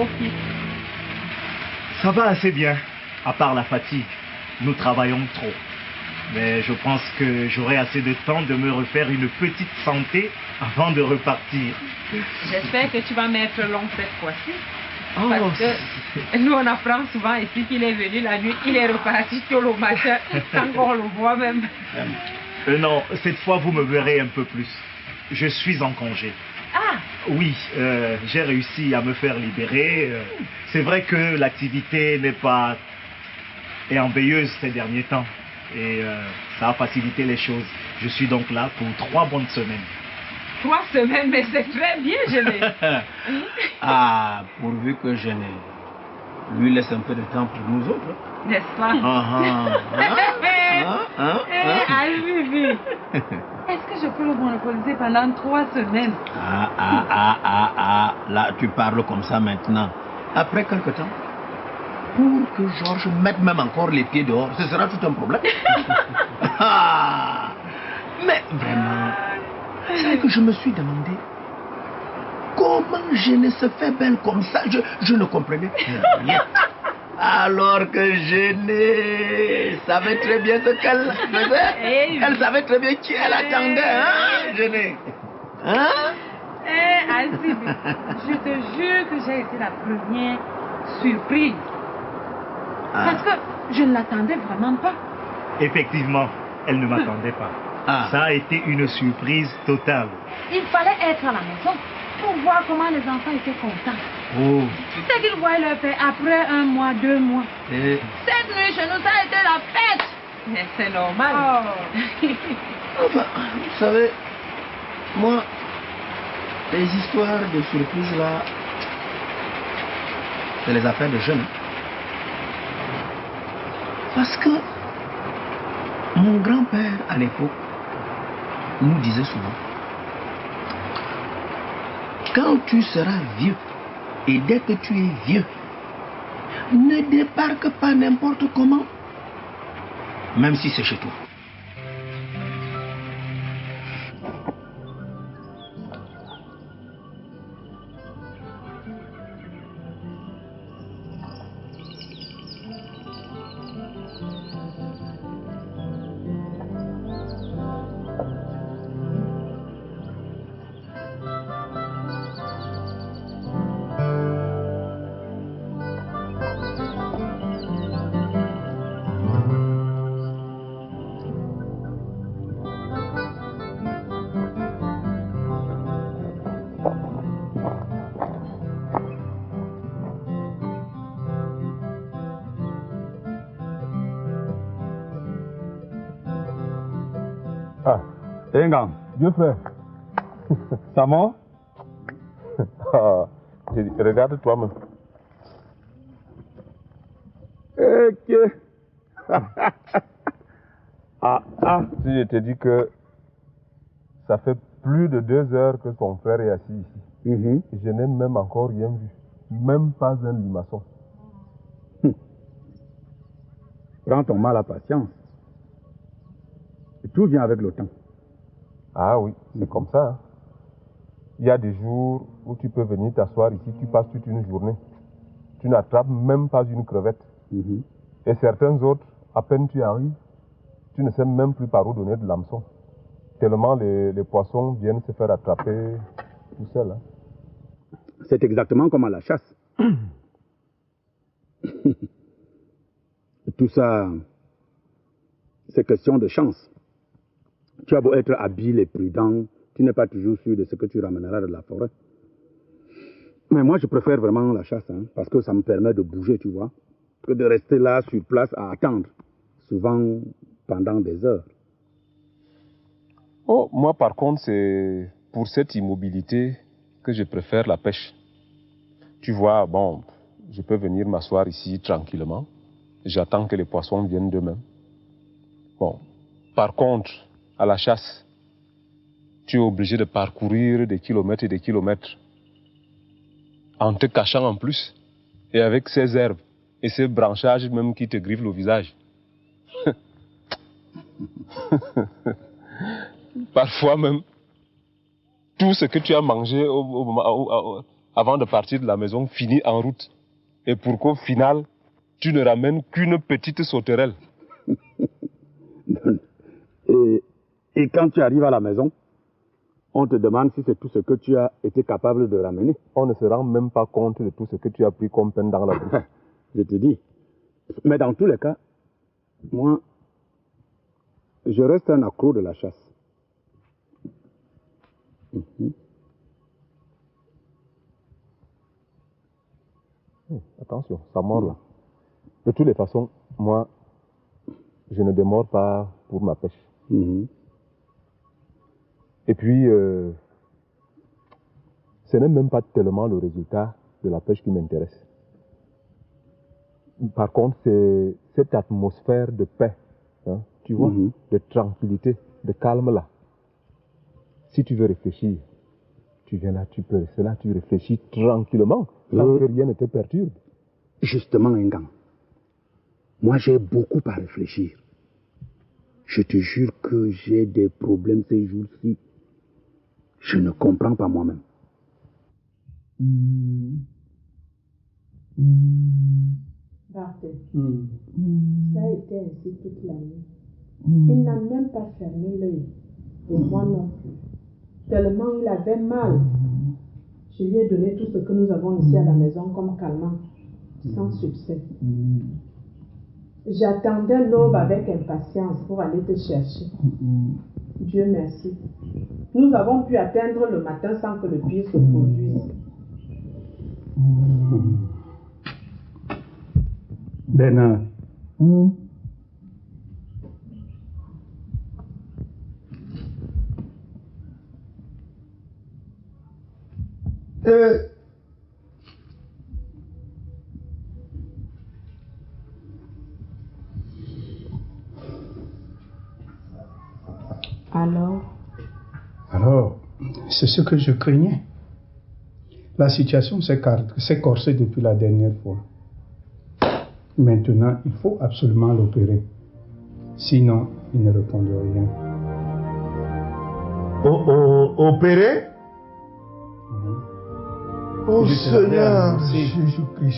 beau fils? Ça va assez bien, à part la fatigue. Nous travaillons trop. Mais je pense que j'aurai assez de temps de me refaire une petite santé avant de repartir. J'espère que tu vas m'être long cette fois-ci. Oh, Parce que nous, on apprend souvent ici qu'il est venu la nuit, il est reparti tôt le matin, sans qu'on le voit même. Non, cette fois, vous me verrez un peu plus. Je suis en congé. Ah! Oui, j'ai réussi à me faire libérer. C'est vrai que l'activité n'est pas enveilleuse ces derniers temps. Et ça a facilité les choses. Je suis donc là pour 3 bonnes semaines. 3 semaines, mais c'est très bien, Gené. Ah, pourvu que Gené lui laisse un peu de temps pour nous autres. N'est-ce pas? Vivi, est-ce que je peux le monopoliser pendant 3 semaines? Là, tu parles comme ça maintenant. Après quelque temps, pour que Georges mette même encore les pieds dehors, ce sera tout un problème. Mais vraiment, c'est que je me suis demandé comment Gené se fait belle comme ça. Je ne comprenais rien. Alors que Gené savait très bien ce qu'elle faisait. Elle savait très bien qui elle attendait, hein, Gené? Hein? Azib, je te jure que j'ai été la première surprise. Parce que je ne l'attendais vraiment pas. Effectivement, elle ne m'attendait pas. Ça a été une surprise totale. Il fallait être à la maison pour voir comment les enfants étaient contents. Oh. C'est qu'ils voyaient leur père après 1 mois, 2 mois. Cette nuit chez nous, ça a été la fête. Mais c'est normal. Enfin, vous savez, moi, les histoires de surprises là, c'est les affaires de jeunes. Parce que mon grand-père à l'époque nous disait souvent, quand tu seras vieux, et dès que tu es vieux, ne débarque pas n'importe comment, même si c'est chez toi. Engang, vieux frère. Ça va? Regarde toi-même. Ok. Si je te dis que ça fait plus de 2 heures que son frère est assis ici. Je n'ai même encore rien vu. Même pas un limaçon. Prends ton mal à patience. Et tout vient avec le temps. Ah oui, c'est comme ça. Hein. Il y a des jours où tu peux venir t'asseoir ici, tu passes toute une journée. Tu n'attrapes même pas une crevette. Et certains autres, à peine tu arrives, tu ne sais même plus par où donner de l'hameçon. Tellement les poissons viennent se faire attraper tout seuls. Hein. C'est exactement comme à la chasse. Tout ça, c'est question de chance. Tu as beau être habile et prudent, tu n'es pas toujours sûr de ce que tu ramèneras de la forêt. Mais moi, je préfère vraiment la chasse, hein, parce que ça me permet de bouger, tu vois, que de rester là, sur place, à attendre, souvent pendant des heures. Oh, moi, par contre, c'est pour cette immobilité que je préfère la pêche. Tu vois, bon, je peux venir m'asseoir ici tranquillement. J'attends que les poissons viennent d'eux-mêmes. Bon, par contre, à la chasse, tu es obligé de parcourir des kilomètres et des kilomètres en te cachant en plus et avec ces herbes et ces branchages même qui te griffent le visage. Parfois même, tout ce que tu as mangé avant de partir de la maison, finit en route. Et pour qu'au final, tu ne ramènes qu'une petite sauterelle. Et quand tu arrives à la maison, on te demande si c'est tout ce que tu as été capable de ramener. On ne se rend même pas compte de tout ce que tu as pris comme peine dans la bouche. Je te dis. Mais dans tous les cas, moi, je reste un accro de la chasse. Attention, ça mord là. De toutes les façons, moi, je ne démords pas pour ma pêche. Et puis, ce n'est même pas tellement le résultat de la pêche qui m'intéresse. Par contre, c'est cette atmosphère de paix, hein, tu vois, de tranquillité, de calme là. Si tu veux réfléchir, tu viens là, tu peux rester là, tu réfléchis tranquillement, sans que rien ne te perturbe. Justement, Ngan, moi j'ai beaucoup à réfléchir. Je te jure que j'ai des problèmes ces jours-ci. Je ne comprends pas moi-même. Barthé, ça a été ainsi toute la nuit. Il n'a même pas fermé l'œil. Et moi non plus. Tellement il avait mal. Je lui ai donné tout ce que nous avons ici à la maison comme calmant, sans succès. J'attendais l'aube avec impatience pour aller te chercher. Dieu merci. Nous avons pu atteindre le matin sans que le pire se produise. Bernard. Alors, c'est ce que je craignais. La situation s'est corsée depuis la dernière fois. Maintenant, il faut absolument l'opérer. Sinon, il ne répondra rien. Opérer? Oh Seigneur Jésus-Christ.